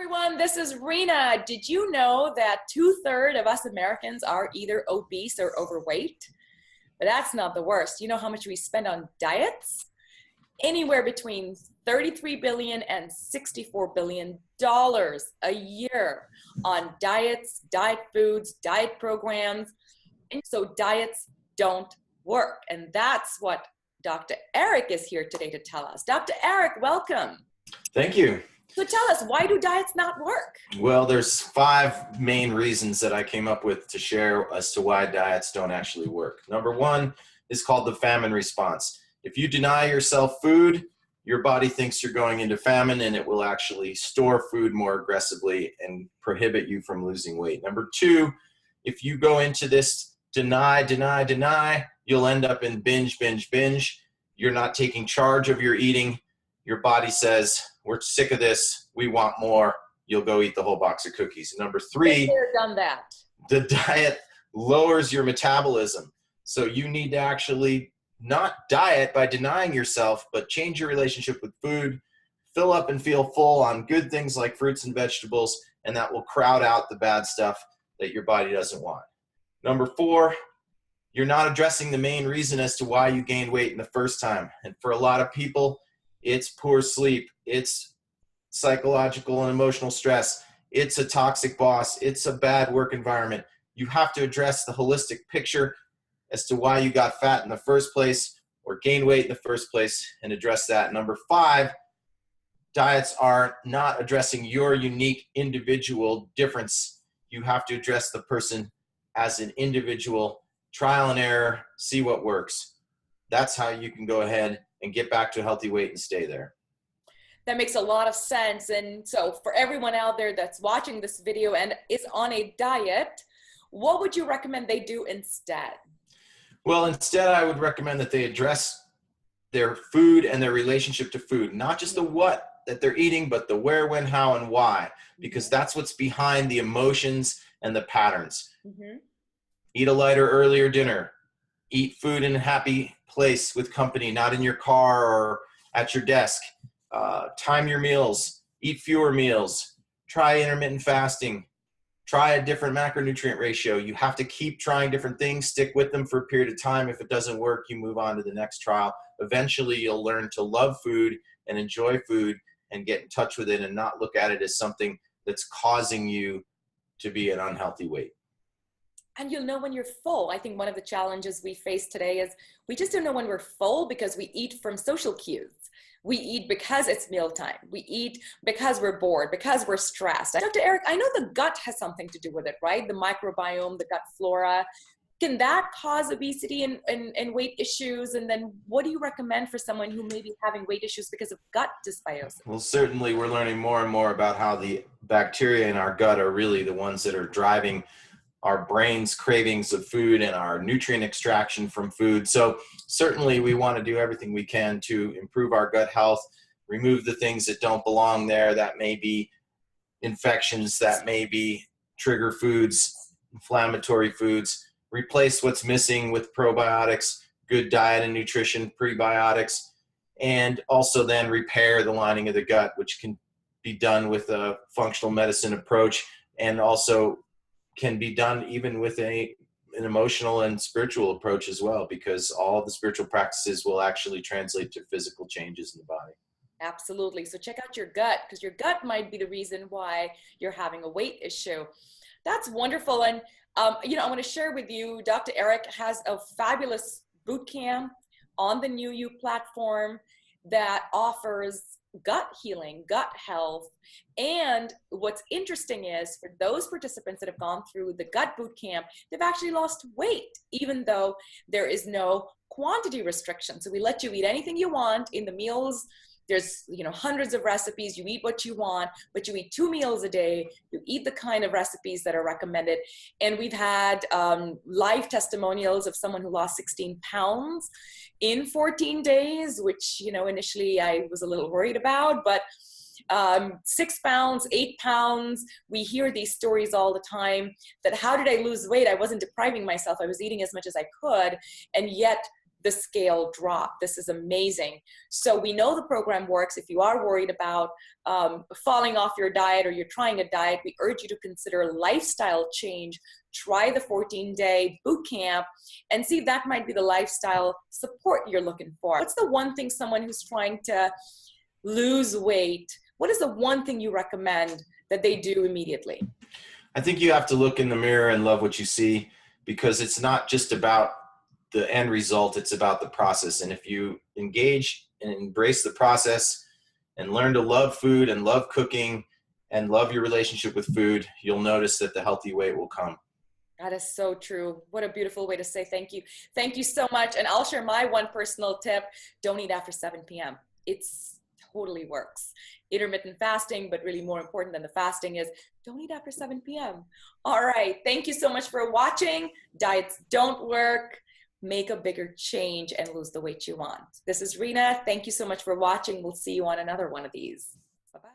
everyone, this is Rena. Did you know that 2/3 of us Americans are either obese or overweight? But that's not the worst. You know how much we spend on diets? Anywhere between $33 billion and $64 billion a year on diets, diet foods, diet programs. And so diets don't work. And that's what Dr. Eric is here today to tell us. Dr. Eric, welcome. Thank you. So tell us, why do diets not work? Well, there's 5 main reasons that I came up with to share as to why diets don't actually work. Number 1 is called the famine response. If you deny yourself food, your body thinks you're going into famine, and it will actually store food more aggressively and prohibit you from losing weight. Number 2, if you go into this deny, you'll end up in binge. You're not taking charge of your eating. Your body says, we're sick of this, we want more, you'll go eat the whole box of cookies. Number 3, done that. The diet lowers your metabolism. So you need to actually not diet by denying yourself, but change your relationship with food, fill up and feel full on good things like fruits and vegetables, and that will crowd out the bad stuff that your body doesn't want. Number 4, you're not addressing the main reason as to why you gained weight in the first time. And for a lot of people, it's poor sleep, it's psychological and emotional stress, it's a toxic boss, it's a bad work environment. You have to address the holistic picture as to why you got fat in the first place or gained weight in the first place and address that. Number 5, diets are not addressing your unique individual difference. You have to address the person as an individual, trial and error, see what works. That's how you can go ahead and get back to a healthy weight and stay there. That makes a lot of sense. And so for everyone out there that's watching this video and is on a diet, what would you recommend they do instead? Well, instead, I would recommend that they address their food and their relationship to food, not just the what that they're eating, but the where, when, how, and why, because that's what's behind the emotions and the patterns. Mm-hmm. Eat a lighter, earlier dinner. Eat food in a happy place with company, not in your car or at your desk. Time your meals. Eat fewer meals. Try intermittent fasting. Try a different macronutrient ratio. You have to keep trying different things, stick with them for a period of time. If it doesn't work, you move on to the next trial. Eventually, you'll learn to love food and enjoy food and get in touch with it and not look at it as something that's causing you to be an unhealthy weight. And you'll know when you're full. I think one of the challenges we face today is we just don't know when we're full because we eat from social cues. We eat because it's mealtime. We eat because we're bored, because we're stressed. Dr. Eric, I know the gut has something to do with it, right? The microbiome, the gut flora. Can that cause obesity and weight issues? And then what do you recommend for someone who may be having weight issues because of gut dysbiosis? Well, certainly we're learning more and more about how the bacteria in our gut are really the ones that are driving our brain's cravings of food and our nutrient extraction from food. So certainly we want to do everything we can to improve our gut health, remove the things that don't belong there. That may be infections, that may be trigger foods, inflammatory foods, replace what's missing with probiotics, good diet and nutrition, prebiotics, and also then repair the lining of the gut, which can be done with a functional medicine approach and also can be done even with an emotional and spiritual approach as well, because all of the spiritual practices will actually translate to physical changes in the body. Absolutely. So check out your gut, because your gut might be the reason why you're having a weight issue. That's wonderful. And, I want to share with you, Dr. Eric has a fabulous boot camp on the New You platform that offers gut healing, gut health. And what's interesting is for those participants that have gone through the gut boot camp, they've actually lost weight, even though there is no quantity restriction. So we let you eat anything you want in the meals. There's, hundreds of recipes. You eat what you want, but you eat 2 meals a day. You eat the kind of recipes that are recommended. And we've had live testimonials of someone who lost 16 pounds in 14 days, which, initially I was a little worried about, but 6 pounds, 8 pounds. We hear these stories all the time that how did I lose weight? I wasn't depriving myself. I was eating as much as I could. And yet the scale drop. This is amazing. So we know the program works. If you are worried about falling off your diet, or you're trying a diet, we urge you to consider a lifestyle change. Try the 14-day boot camp and see if that might be the lifestyle support you're looking for. What's the one thing someone who's trying to lose weight, what is the one thing you recommend that they do immediately? I think you have to look in the mirror and love what you see, because it's not just about the end result, it's about the process. And if you engage and embrace the process and learn to love food and love cooking and love your relationship with food, you'll notice that the healthy weight will come. That is so true. What a beautiful way to say thank you. Thank you so much. And I'll share my one personal tip. Don't eat after 7 p.m. It's totally works. Intermittent fasting, but really more important than the fasting is don't eat after 7 p.m. All right. Thank you so much for watching. Diets don't work. Make a bigger change and lose the weight you want. This is Rena. Thank you so much for watching. We'll see you on another one of these. Bye-bye.